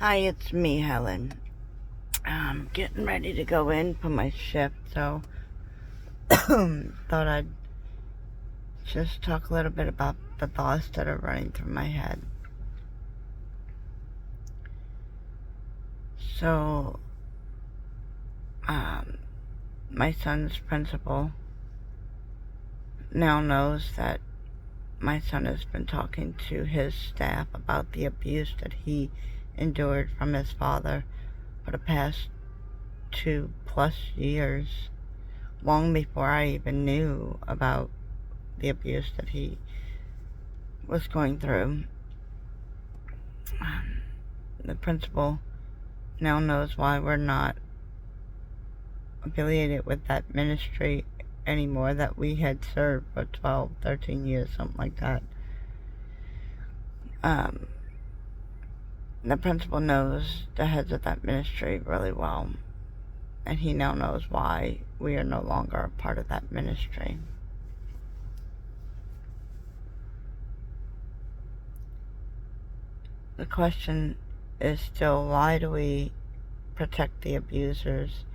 Hi, it's me, Helen. I'm getting ready to go in for my shift, so thought I'd just talk a little bit about the thoughts that are running through my head. So, my son's principal now knows that my son has been talking to his staff about the abuse that he endured from his father for the past 2+ years, long before I even knew about the abuse that he was going through. The principal now knows why we're not affiliated with that ministry anymore that we had served for 12, 13 years, something like that. The principal knows the heads of that ministry really well, and he now knows why we are no longer a part of that ministry. The question is still, why do we protect the abusers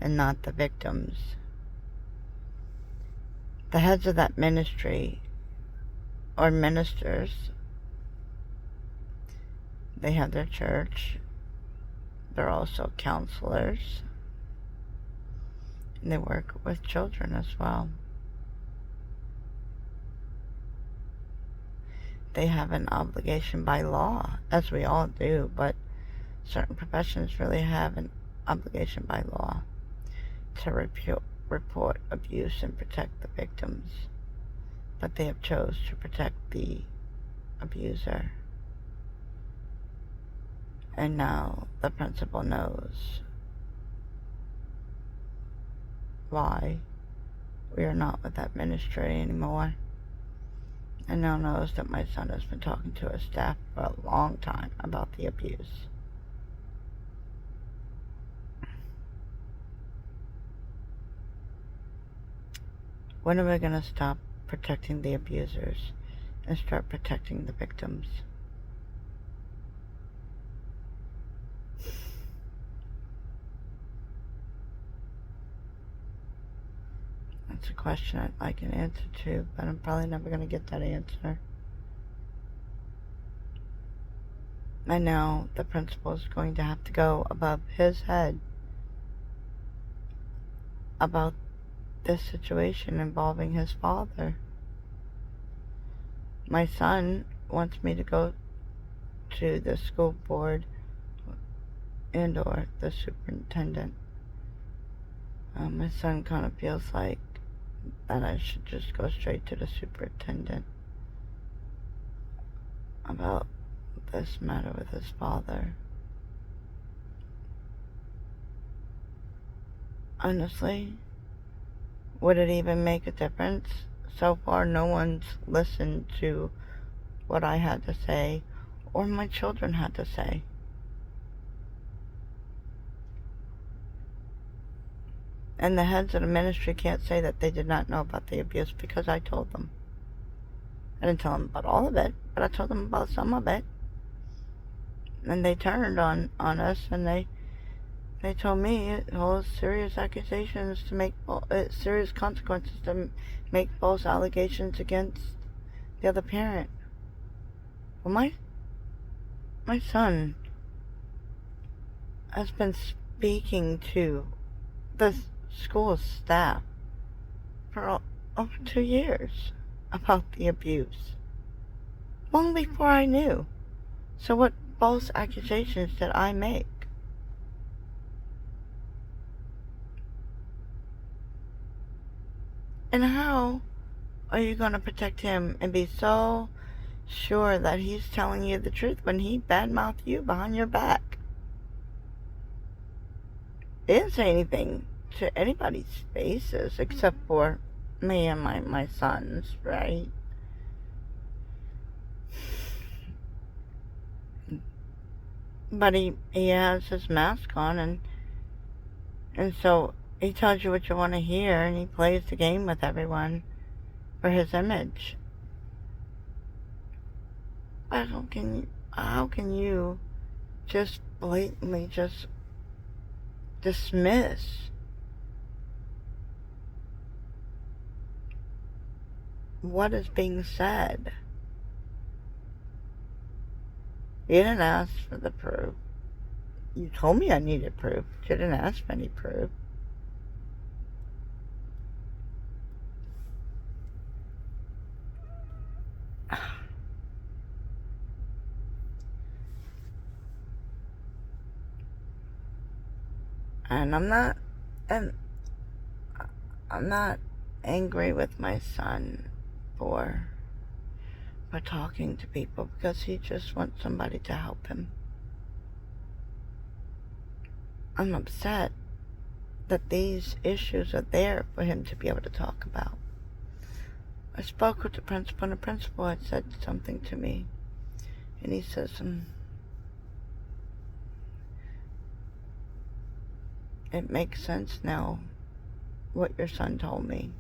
and not the victims? The heads of that ministry are ministers. They have their church. They're also counselors. And they work with children as well. They have an obligation by law, as we all do, but certain professions really have an obligation by law to report abuse and protect the victims. But they have chose to protect the abuser. And now the principal knows why we are not with that ministry anymore, and now knows that my son has been talking to his staff for a long time about the abuse. When are we going to stop protecting the abusers and start protecting the victims? That's a question I'd like an answer to, but I'm probably never going to get that answer. And now the principal is going to have to go above his head about this situation involving his father. My son wants me to go to the school board and or the superintendent. My son kind of feels like that I should just go straight to the superintendent about this matter with his father. Honestly, would it even make a difference? So far, no one's listened to what I had to say or my children had to say. And the heads of the ministry can't say that they did not know about the abuse because I told them. I didn't tell them about all of it, but I told them about some of it. And they turned on us, and they told me it holds serious accusations to make serious consequences to make false allegations against the other parent. Well, my son has been speaking to the school staff for over 2 years about the abuse, long before I knew. So what false accusations did I make? And how are you going to protect him and be so sure that he's telling you the truth when he badmouthed you behind your back? He didn't say anything to anybody's faces except for me and my sons, right? But he has his mask on, and so he tells you what you want to hear, and he plays the game with everyone for his image. But how can you just blatantly just dismiss what is being said. You didn't ask for the proof. You told me I needed proof. You didn't ask for any proof. And I'm not angry with my son for talking to people, because he just wants somebody to help him. I'm upset that these issues are there for him to be able to talk about. I spoke with the principal, and the principal had said something to me, and he says, it makes sense now what your son told me.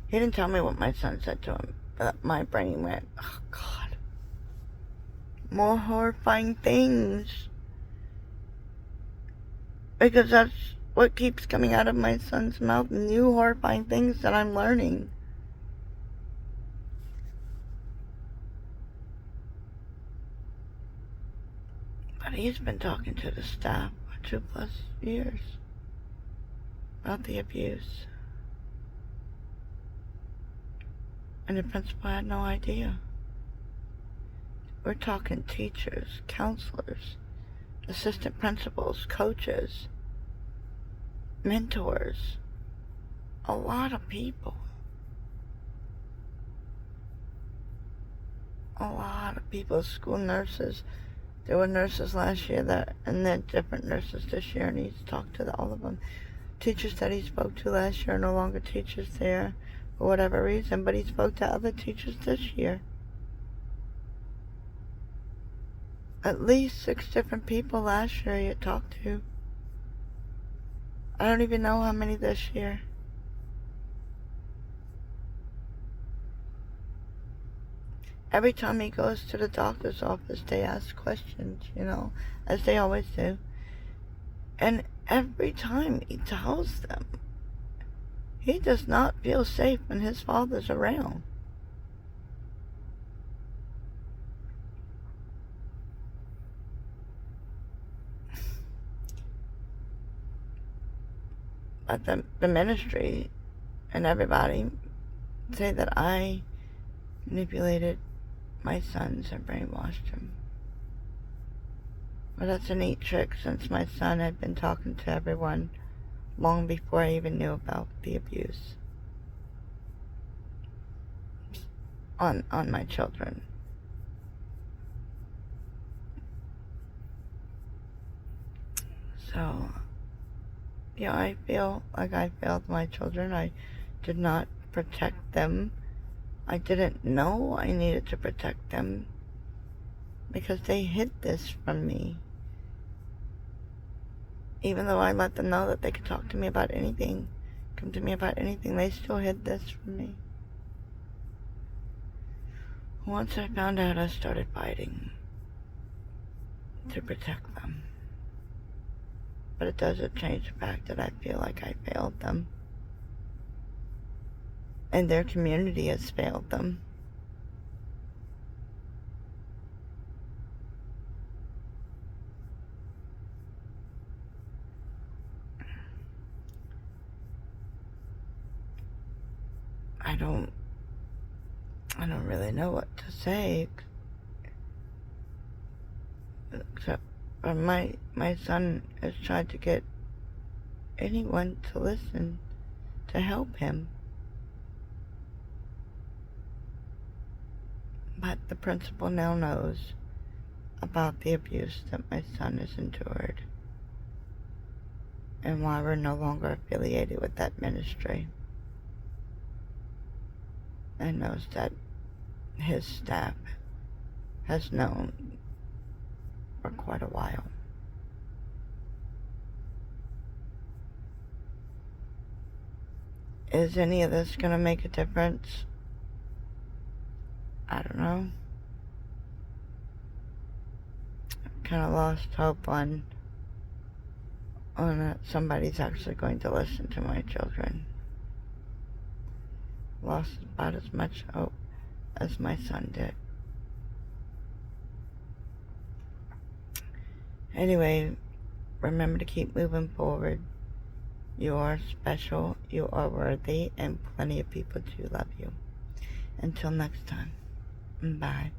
He didn't tell me what my son said to him, but my brain went, oh God, more horrifying things. Because that's what keeps coming out of my son's mouth, new horrifying things that I'm learning. But he's been talking to the staff for 2+ years about the abuse. And the principal had no idea. We're talking teachers, counselors, assistant principals, coaches, mentors, a lot of people. A lot of people, school nurses. There were nurses last year and then different nurses this year, and he's talked to all of them. Teachers that he spoke to last year are no longer teachers there for whatever reason, but he spoke to other teachers this year. At least 6 different people last year he had talked to. I don't even know how many this year. Every time he goes to the doctor's office, they ask questions, as they always do. And every time he tells them, he does not feel safe when his father's around. But the ministry and everybody say that I manipulated my sons and brainwashed him. Well, that's a neat trick, since my son had been talking to everyone long before I even knew about the abuse on my children. So, I feel like I failed my children. I did not protect them. I didn't know I needed to protect them because they hid this from me. Even though I let them know that they could talk to me about anything, come to me about anything, they still hid this from me. Once I found out, I started fighting to protect them. But it doesn't change the fact that I feel like I failed them. And their community has failed them. I don't really know what to say, except my son has tried to get anyone to listen, to help him. But the principal now knows about the abuse that my son has endured and why we're no longer affiliated with that ministry. And knows that his staff has known for quite a while. Is any of this going to make a difference? I don't know. kind of lost hope on somebody's actually going to listen to my children. Lost about as much hope as my son did. Anyway, remember to keep moving forward. You are special, you are worthy, and plenty of people do love you. Until next time, bye.